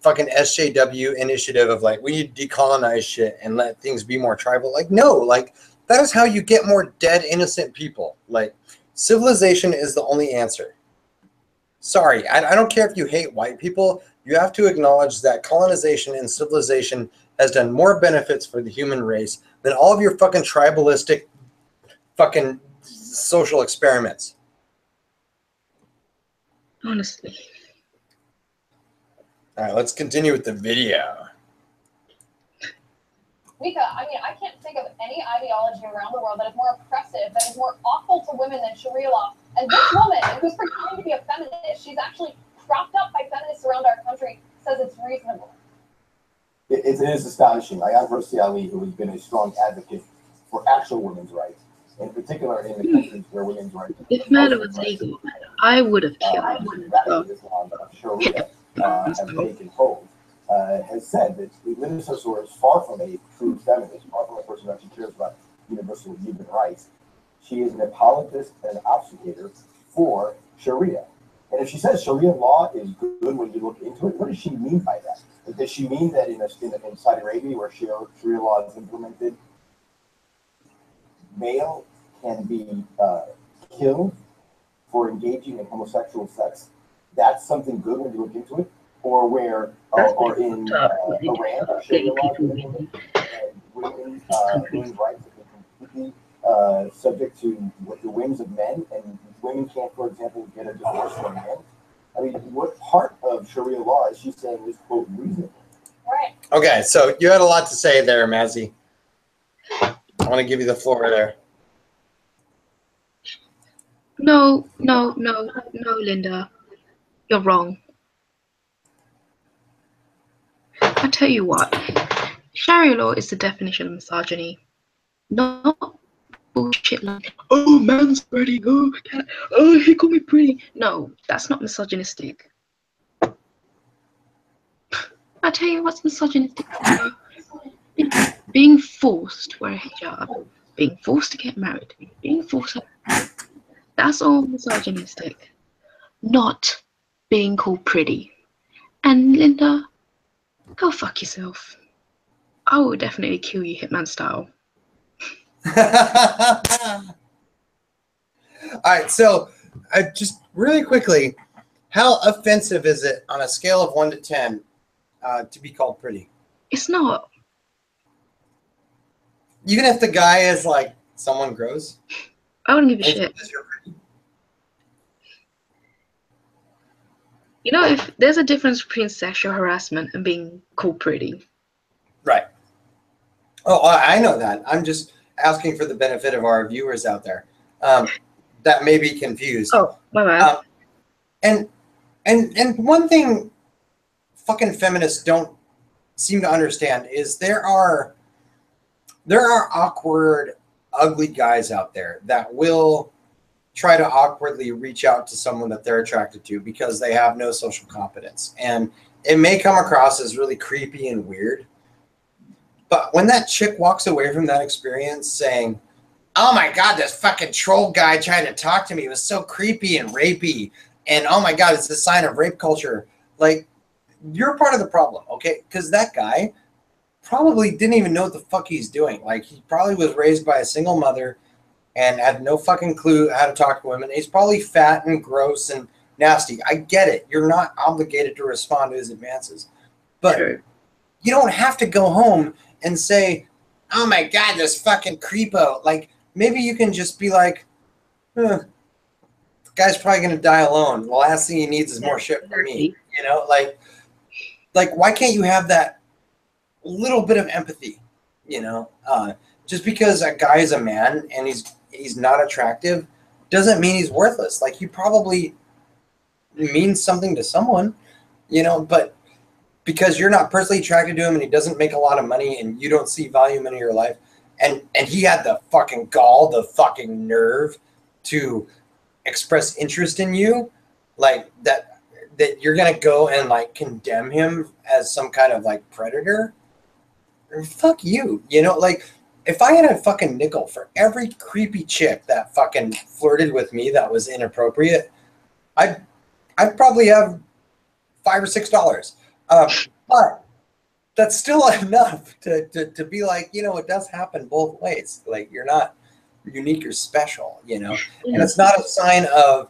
fucking SJW initiative of like, we need to decolonize shit and let things be more tribal. Like, no, like that is how you get more dead, innocent people. Like, civilization is the only answer. Sorry, I don't care if you hate white people. You have to acknowledge that colonization and civilization has done more benefits for the human race than all of your fucking tribalistic fucking social experiments. Honestly. All right, let's continue with the video. Mika, I mean, I can't think of any ideology around the world that is more oppressive, that is more awful to women than Sharia law. And this woman, who's pretending to be a feminist, she's actually propped up by feminists around our country, says it's reasonable. It is astonishing. Like I've Ali, who has been a strong advocate for actual women's rights, in particular in the countries where women's rights. If murder was legal, I would have killed him. Islam, Sharia has taken hold. Has said that Anita Sarsour is far from a true feminist, far from a person who actually cares about universal human rights. She is an apologist and an obfuscator for Sharia. And if she says Sharia law is good when you look into it, what does she mean by that? Does she mean that in Saudi Arabia, where Sharia law is implemented, male can be killed for engaging in homosexual sex? That's something good when you look into it? Or where, or in Iran, or Sharia law, women's rights have been completely subject to the whims of men, and women can't, for example, get a divorce from men. I mean, what part of Sharia law is she saying is, quote, reasonable? Right. Okay, so you had a lot to say there, Mazzy. I want to give you the floor there. No, Linda. You're wrong. I tell you what, Sharia law is the definition of misogyny. Not bullshit like, oh, man's pretty, oh, he called me pretty. No, that's not misogynistic. I tell you what's misogynistic. Being forced to wear a hijab, being forced to get married, being forced to... That's all misogynistic. Not being called pretty. And Linda, go fuck yourself. I will definitely kill you Hitman style. All right, so just really quickly, how offensive is it on a scale of 1 to 10 to be called pretty? It's not. Even if the guy is like someone gross? I wouldn't give a shit. You know, if there's a difference between sexual harassment and being called pretty. Right. Oh, I know that. I'm just asking for the benefit of our viewers out there that may be confused. Oh, my bad. And one thing fucking feminists don't seem to understand is there are awkward, ugly guys out there that will try to awkwardly reach out to someone that they're attracted to because they have no social competence. And it may come across as really creepy and weird. But when that chick walks away from that experience saying, oh my God, this fucking troll guy tried to talk to me. It was so creepy and rapey. And oh my God, it's a sign of rape culture. Like, you're part of the problem, okay? Because that guy probably didn't even know what the fuck he's doing. Like, he probably was raised by a single mother and had no fucking clue how to talk to women. He's probably fat and gross and nasty. I get it. You're not obligated to respond to his advances. But Sure. you don't have to go home and say, oh my God, this fucking creepo. Like, maybe you can just be like, the guy's probably going to die alone. The last thing he needs is more shit from me. You know, like why can't you have that little bit of empathy? You know, just because a guy is a man and he's not attractive doesn't mean he's worthless. Like, he probably means something to someone, you know, but because you're not personally attracted to him and he doesn't make a lot of money and you don't see value in your life, and he had the fucking gall, the fucking nerve to express interest in you, like that you're gonna go and like condemn him as some kind of like predator. Fuck you, you know. Like, if I had a fucking nickel for every creepy chick that fucking flirted with me that was inappropriate, I'd probably have $5 or $6. But that's still enough to be like, you know, it does happen both ways. Like, you're not unique or special, you know. And it's not a sign of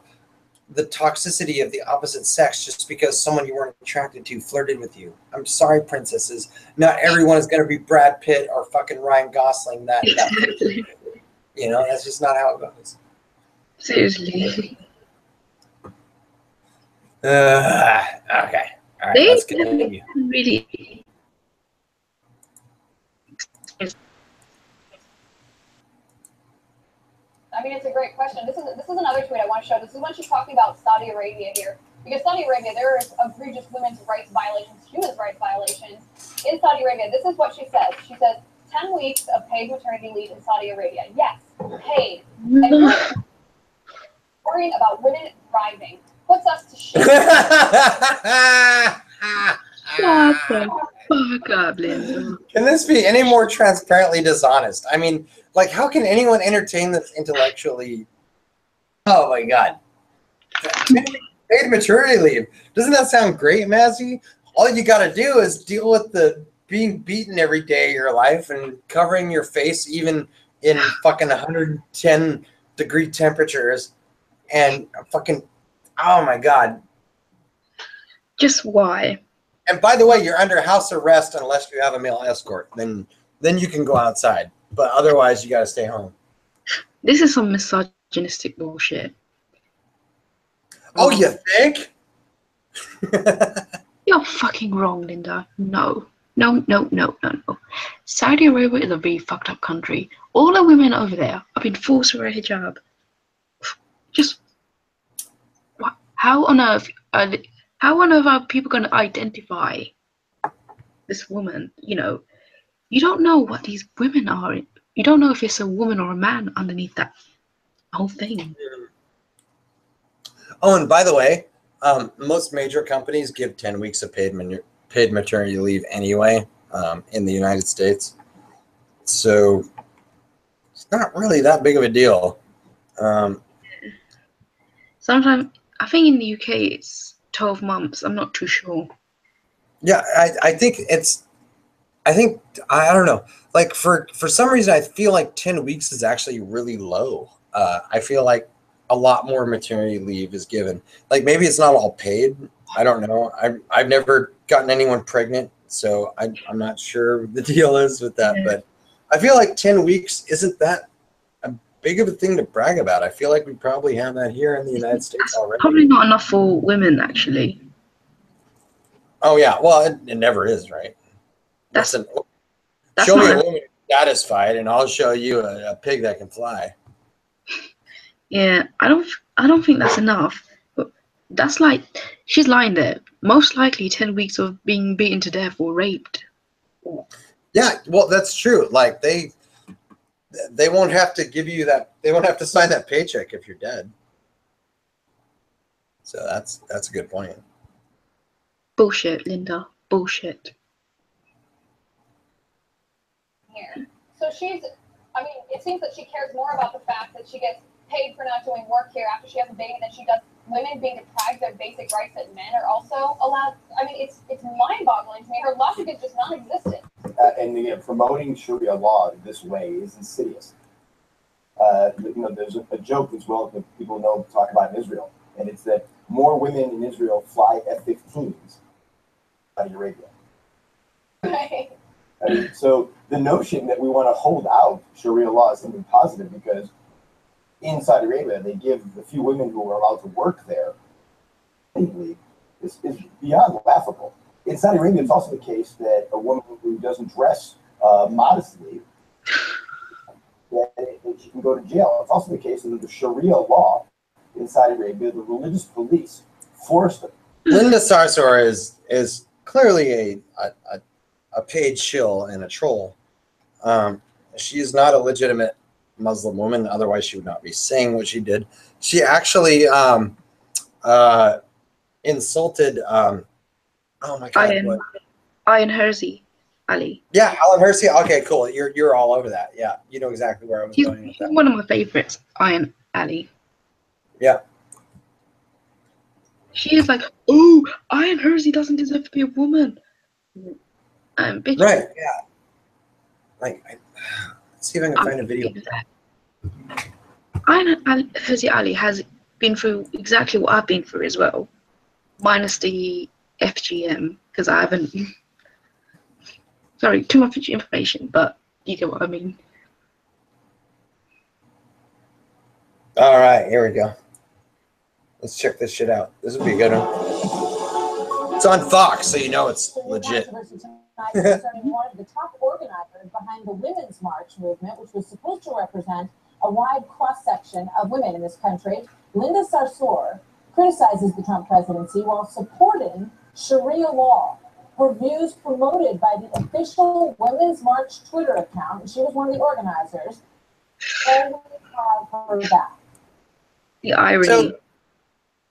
the toxicity of the opposite sex just because someone you weren't attracted to flirted with you. I'm sorry, princesses. Not everyone is going to be Brad Pitt or fucking Ryan Gosling. That you know, that's just not how it goes. Seriously. Okay. All right, let's continue. Really. I mean, it's a great question. This is another tweet I want to show. This is when she's talking about Saudi Arabia here. Because Saudi Arabia, there is egregious women's rights violations, human rights violations in Saudi Arabia. This is what she says. She says, 10 weeks of paid maternity leave in Saudi Arabia. Yes, paid. And worrying about women thriving puts us to shame. Shut the fuck up, Linda. Can this be any more transparently dishonest? I mean, like, how can anyone entertain this intellectually? Oh my God. Paid maternity leave. Doesn't that sound great, Mazzy? All you got to do is deal with the being beaten every day of your life and covering your face even in fucking 110-degree temperatures and fucking, oh my God. Just why? And by the way, you're under house arrest unless you have a male escort. Then you can go outside. But otherwise, you got to stay home. This is some misogynistic bullshit. Oh, you think? You're fucking wrong, Linda. No. Saudi Arabia is a very fucked up country. All the women over there have been forced to wear a hijab. Just how on earth are people going to identify this woman? You know, you don't know what these women are. You don't know if it's a woman or a man underneath that whole thing. Oh, and by the way, most major companies give 10 weeks of paid maternity leave anyway in the United States. So it's not really that big of a deal. Sometimes, I think in the UK it's 12 months. I'm not too sure. Yeah, I don't know. Like, for some reason, I feel like 10 weeks is actually really low. I feel like a lot more maternity leave is given. Like, maybe it's not all paid. I don't know. I've never gotten anyone pregnant, so I'm not sure what the deal is with that. Yeah. But I feel like 10 weeks isn't that a big of a thing to brag about. I feel like we probably have that here in the United States already. Probably not enough for women, actually. Oh, yeah. Well, it never is, right? Show me a woman who satisfied, and I'll show you a pig that can fly. Yeah, I don't think that's enough. But that's like she's lying there. Most likely 10 weeks of being beaten to death or raped. Yeah, well, that's true. Like they won't have to give you that. They won't have to sign that paycheck if you're dead. So that's a good point. Bullshit, Linda. Bullshit. Here. So I mean, it seems that she cares more about the fact that she gets paid for not doing work here after she has a baby than she does women being deprived of basic rights that men are also allowed. I mean, it's mind-boggling to me. Her logic is just non-existent. And again, promoting Sharia law this way is insidious. There's a joke as well that people know talk about in Israel, and it's that more women in Israel fly F-15s Saudi Arabia. Right. So the notion that we want to hold out Sharia law is something positive because in Saudi Arabia they give the few women who are allowed to work there legally is beyond laughable. In Saudi Arabia, it's also the case that a woman who doesn't dress modestly, that she can go to jail. It's also the case that under Sharia law in Saudi Arabia, the religious police force them. Linda Sarsour is clearly a paid shill and a troll. She is not a legitimate Muslim woman. Otherwise, she would not be saying what she did. She actually insulted. Oh my God! Ian Hersey, Ali. Yeah, Alan Hersey. Okay, cool. You're all over that. Yeah, you know exactly where I was going with He's that. one of my favorites, Ian Ali. Yeah. She is like, oh, Ian Hersey doesn't deserve to be a woman. Bitch. Right. Yeah. Like, let's see if I can find a video. Ian Hersey Ali has been through exactly what I've been through as well, minus the FGM because I haven't. Sorry, too much information, but you get what I mean. All right, here we go. Let's check this shit out. This would be a good one. It's on Fox, so you know it's legit. Concerning one of the top organizers behind the Women's March movement, which was supposed to represent a wide cross-section of women in this country, Linda Sarsour criticizes the Trump presidency while supporting Sharia law. Her views promoted by the official Women's March Twitter account, and she was one of the organizers, always have her back. The irony. So,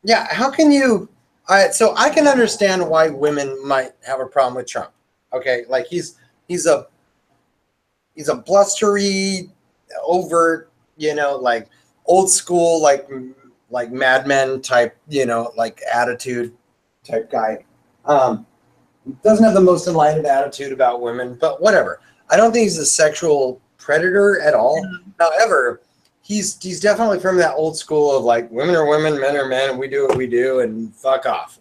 yeah, how can you? So I can understand why women might have a problem with Trump. Okay, like he's a blustery, overt, like old school, like Mad Men type, like attitude type guy. Doesn't have the most enlightened attitude about women, but whatever. I don't think he's a sexual predator at all. However, he's definitely from that old school of like women are women, men are men, we do what we do, and fuck off,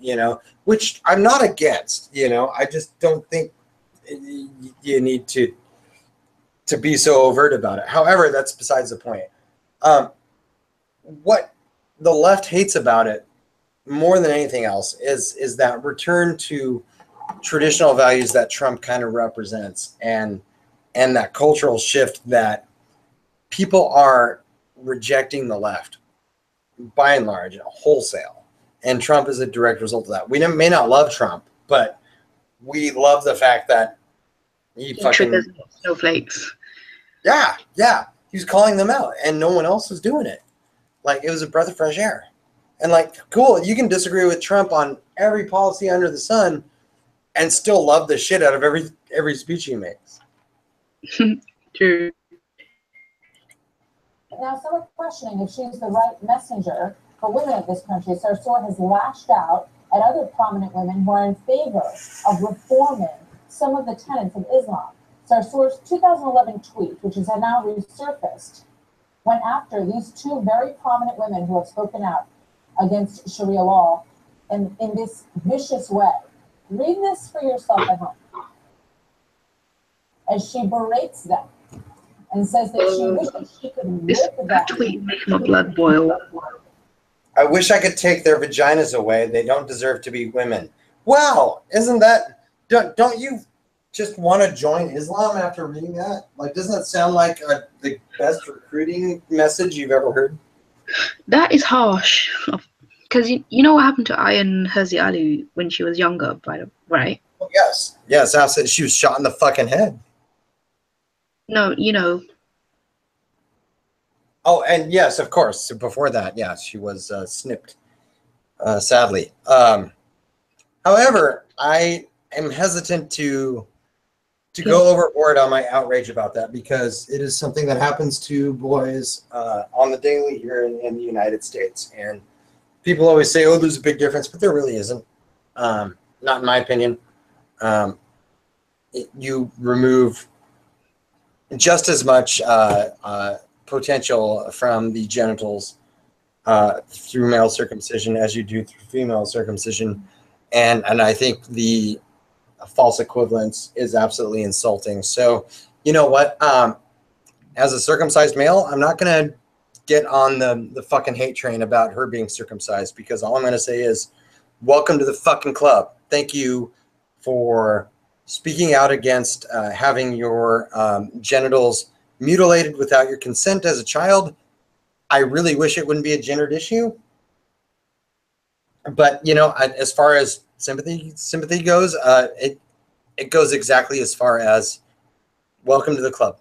which I'm not against. I just don't think you need to be so overt about it. However, that's besides the point. What the left hates about it more than anything else is that return to traditional values that Trump kind of represents, and that cultural shift that people are rejecting the left by and large, wholesale. And Trump is a direct result of that. We may not love Trump, but we love the fact that he fucking triggers snowflakes. Yeah. He was calling them out, and no one else was doing it. Like, it was a breath of fresh air. And like, cool, you can disagree with Trump on every policy under the sun and still love the shit out of every speech he makes. True. Now, some are questioning if she's the right messenger for women of this country. Sarsour has lashed out at other prominent women who are in favor of reforming some of the tenets of Islam. Sarsour's 2011 tweet, which has now resurfaced, went after these two very prominent women who have spoken out against Sharia law in this vicious way. Read this for yourself at home. As she berates them and says that she wishes she could whip them. That tweet makes my blood boil. I wish I could take their vaginas away. They don't deserve to be women. Wow, isn't that? Don't you just want to join Islam after reading that? Like, doesn't that sound like the best recruiting message you've ever heard? That is harsh. Because you know what happened to Ayan Hirsi Ali when she was younger, right? Oh, yes. Yes, absolutely. She was shot in the fucking head. No, you know. Oh, and yes, of course. Before that, yeah, she was snipped, sadly. However, I am hesitant to go overboard on my outrage about that because it is something that happens to boys on the daily here in the United States. And people always say, oh, there's a big difference, but there really isn't. Not in my opinion. You remove just as much potential from the genitals through male circumcision as you do through female circumcision. And I think the false equivalence is absolutely insulting. So, you know what? As a circumcised male, I'm not going to get on the fucking hate train about her being circumcised, because all I'm going to say is, welcome to the fucking club. Thank you for speaking out against having your genitals mutilated without your consent as a child. I really wish it wouldn't be a gendered issue. But, you know, as far as sympathy goes, it goes exactly as far as welcome to the club.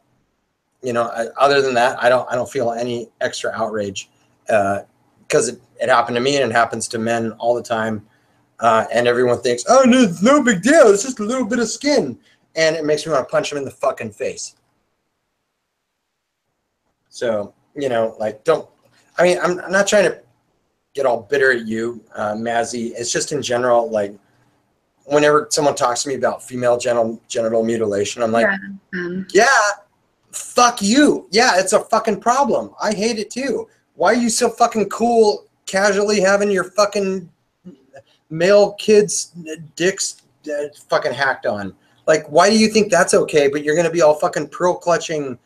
You know, other than that, I don't feel any extra outrage because it happened to me and it happens to men all the time. And everyone thinks, oh, no, it's no big deal. It's just a little bit of skin. And it makes me want to punch them in the fucking face. So, you know, like, I'm not trying to get all bitter at you, Mazzy. It's just in general, like, whenever someone talks to me about female genital mutilation, I'm like, yeah, fuck you. Yeah, it's a fucking problem. I hate it too. Why are you so fucking cool casually having your fucking male kids' dicks fucking hacked on? Like, why do you think that's okay, but you're going to be all fucking pearl-clutching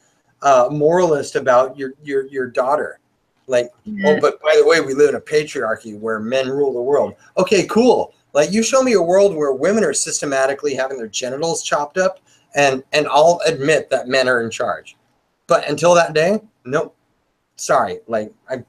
moralist about your daughter? Like, oh, but by the way, we live in a patriarchy where men rule the world. Okay, cool. Like, you show me a world where women are systematically having their genitals chopped up, and I'll admit that men are in charge. But until that day, nope. Sorry. Like, and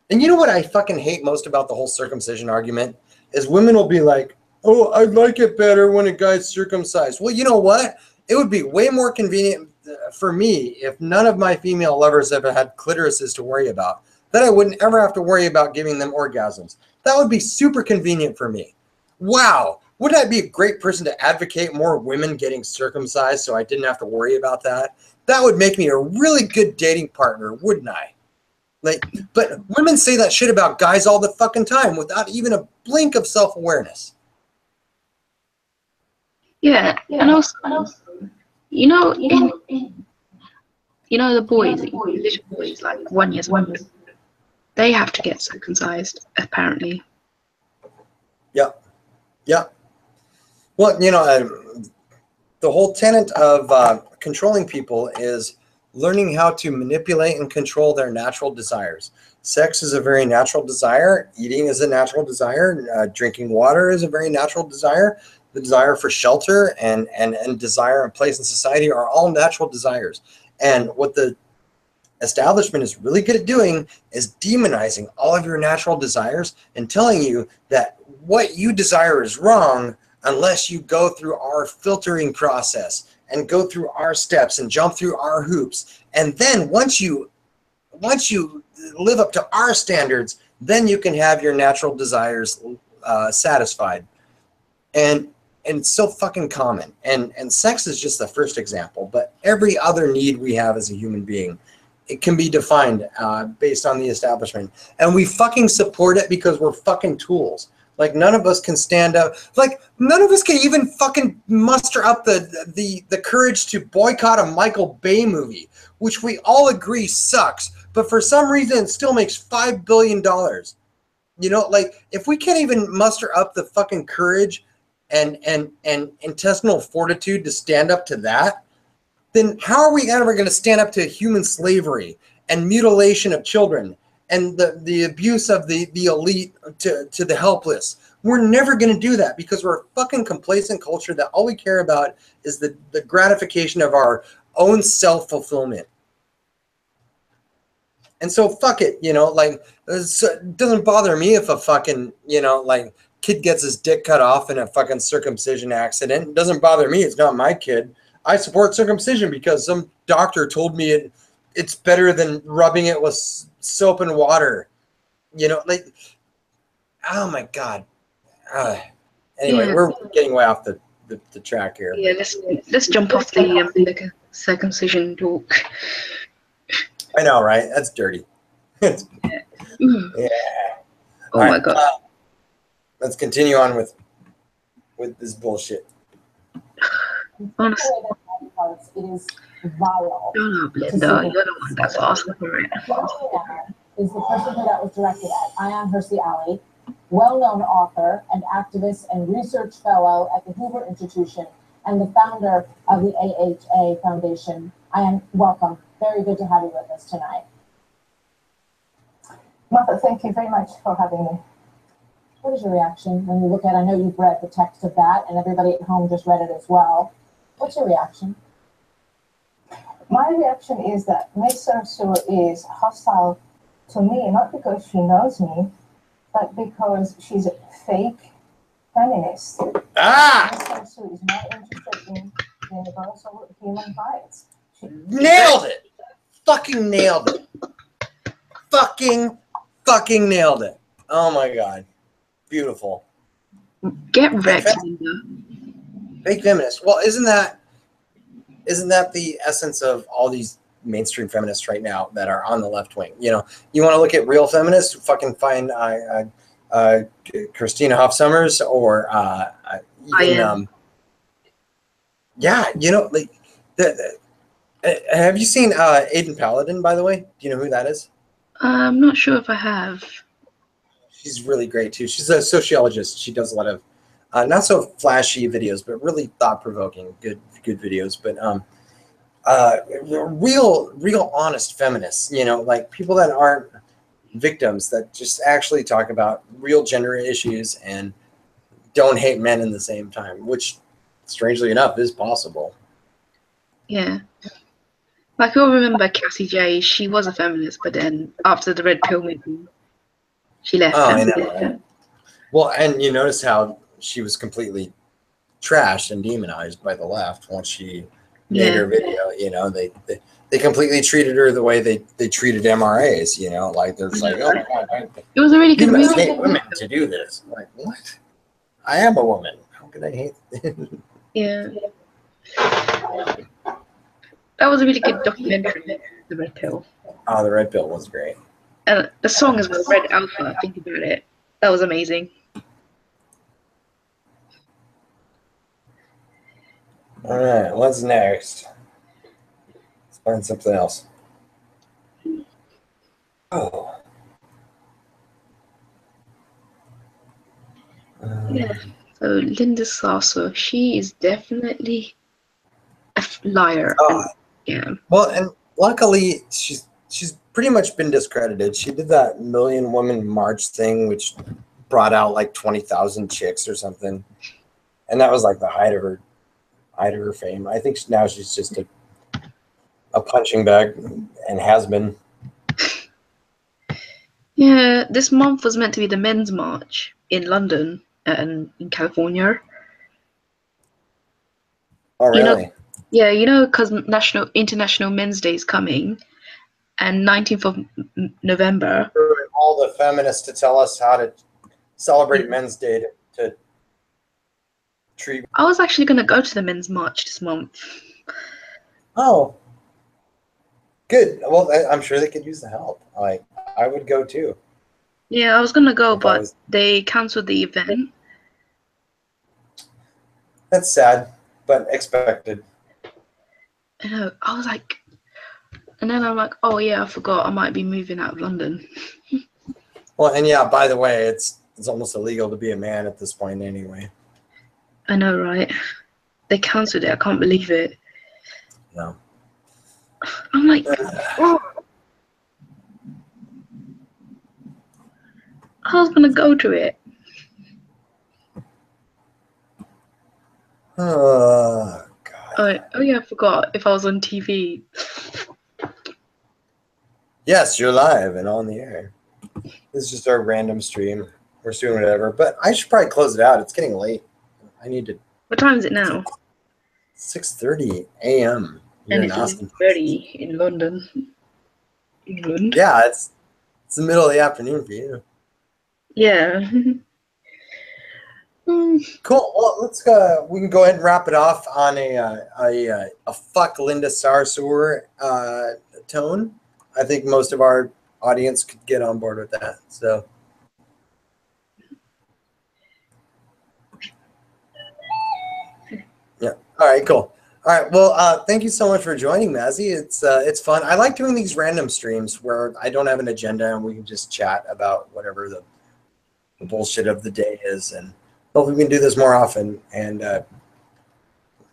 you know what I fucking hate most about the whole circumcision argument is women will be like, oh, I like it better when a guy's circumcised. Well, you know what? It would be way more convenient for me if none of my female lovers ever had clitorises to worry about. Then I wouldn't ever have to worry about giving them orgasms. That would be super convenient for me. Wow. Wouldn't I be a great person to advocate more women getting circumcised so I didn't have to worry about that? That would make me a really good dating partner, wouldn't I? Like, but women say that shit about guys all the fucking time without even a blink of self-awareness. Yeah, and also, you know, the boys, little boys, like 1 year old, they have to get circumcised, apparently. Yeah. Yeah. Well, you know, the whole tenet of controlling people is learning how to manipulate and control their natural desires. Sex is a very natural desire. Eating is a natural desire. Drinking water is a very natural desire. The desire for shelter and desire and place in society are all natural desires. And what the establishment is really good at doing is demonizing all of your natural desires and telling you that what you desire is wrong unless you go through our filtering process and go through our steps and jump through our hoops. And then once you live up to our standards, then you can have your natural desires satisfied. And it's so fucking common. And sex is just the first example, but every other need we have as a human being, it can be defined based on the establishment. And we fucking support it because we're fucking tools. Like, none of us can stand up. Like, none of us can even fucking muster up the courage to boycott a Michael Bay movie, which we all agree sucks. But for some reason, it still makes $5 billion. You know, like, if we can't even muster up the fucking courage and intestinal fortitude to stand up to that, then how are we ever going to stand up to human slavery and mutilation of children and the abuse of the elite to the helpless? We're never going to do that because we're a fucking complacent culture that all we care about is the gratification of our own self-fulfillment. And so fuck it, you know, like, it doesn't bother me if a fucking, you know, like, kid gets his dick cut off in a fucking circumcision accident. It doesn't bother me. It's not my kid. I support circumcision because some doctor told me it's better than rubbing it with soap and water. You know, like, oh my God. Anyway, we're getting way off the track here. Yeah, let's jump off the circumcision talk. I know, right? That's dirty. Yeah. Oh my God. Let's continue on with this bullshit. Honestly. It is vile. Shut up, Linda. You're the one that's asking for it. Is the person who that was directed at. I am Hersey Alley, well-known author and activist and research fellow at the Hoover Institution and the founder of the AHA Foundation. I am welcome. Very good to have you with us tonight. Martha, thank you very much for having me. What is your reaction when you look at, I know you've read the text of that and everybody at home just read it as well. What's your reaction? My reaction is that Ms. Sarsour is hostile to me, not because she knows me, but because she's a fake feminist. Ms. Sarsour is not interested in universal human rights. Nailed it! Fucking nailed it. Fucking nailed it. Oh my God. Beautiful. Get wrecked, Linda. Fake feminist. Well, isn't that the essence of all these mainstream feminists right now that are on the left wing? You know, you want to look at real feminists, fucking find Christina Hoff Sommers or even, yeah, you know, like have you seen Aidan Paladin, by the way? Do you know who that is? I'm not sure if I have. She's really great too. She's a sociologist. She does a lot of not so flashy videos, but really thought-provoking, good videos. But real honest feminists, you know, like people that aren't victims, that just actually talk about real gender issues and don't hate men in the same time, which strangely enough is possible. Yeah. Like, you'll remember Cassie J. She was a feminist, but then after the red pill movement, she left. Oh, I know, right? Well, and you notice how she was completely trashed and demonized by the left once she made her video. You know, they completely treated her the way they treated MRAs. You know, like they're just like, oh my God, it was a really good must movie. hate women to do this. I'm like, what? I am a woman. How can I hate? Yeah. That was a really good documentary, The Red Pill. Oh, The Red Pill was great. And the song as well, Red Alpha, think about it. That was amazing. All right, what's next? Let's find something else. Oh. Yeah. So Linda Sarsour, she is definitely a liar. Oh. Yeah. Well, and luckily she's pretty much been discredited. She did that Million Woman March thing, which brought out like 20,000 chicks or something, and that was like the height of her fame. I think now she's just a punching bag and has been. Yeah, this month was meant to be the Men's March in London and in California. Oh, really? You know, because International Men's Day is coming, and 19th of November. All the feminists to tell us how to celebrate Men's Day to treat. I was actually going to go to the Men's March this month. Oh, good. Well, I'm sure they could use the help. Like, I would go too. Yeah, I was going to go, but they cancelled the event. That's sad, but expected. I know. I was like, and then I'm like, oh yeah, I forgot. I might be moving out of London. Well, and yeah, by the way, it's almost illegal to be a man at this point anyway. I know, right? They cancelled it. I can't believe it. No. I'm like, oh. I was gonna go to it. Oh, God. Oh yeah, I forgot if I was on TV. Yes, you're live and on the air. This is just our random stream. We're doing whatever. But I should probably close it out. It's getting late. I need to. What time is it now? 6:30 a.m. here And in it's Austin. 11:30 in London. England. Yeah, it's the middle of the afternoon for you. Yeah. Cool. Well, let's go. We can go ahead and wrap it off on a fuck Linda Sarsour tone. I think most of our audience could get on board with that. So. Yeah. All right. Cool. All right. Well, thank you so much for joining, Mazzy. It's fun. I like doing these random streams where I don't have an agenda and we can just chat about whatever the bullshit of the day is, and hope we can do this more often and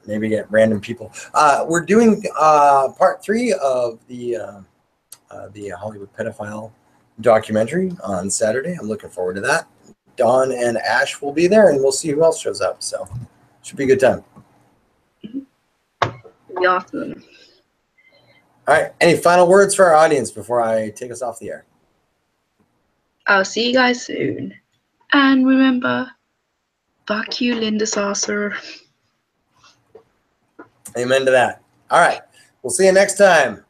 maybe get random people. We're doing part 3 of the Hollywood pedophile documentary on Saturday. I'm looking forward to that. Dawn and Ash will be there, and we'll see who else shows up. So should be a good time. Be awesome. All right. Any final words for our audience before I take us off the air? I'll see you guys soon. And remember, fuck you, Linda Sarsour. Amen to that. All right. We'll see you next time.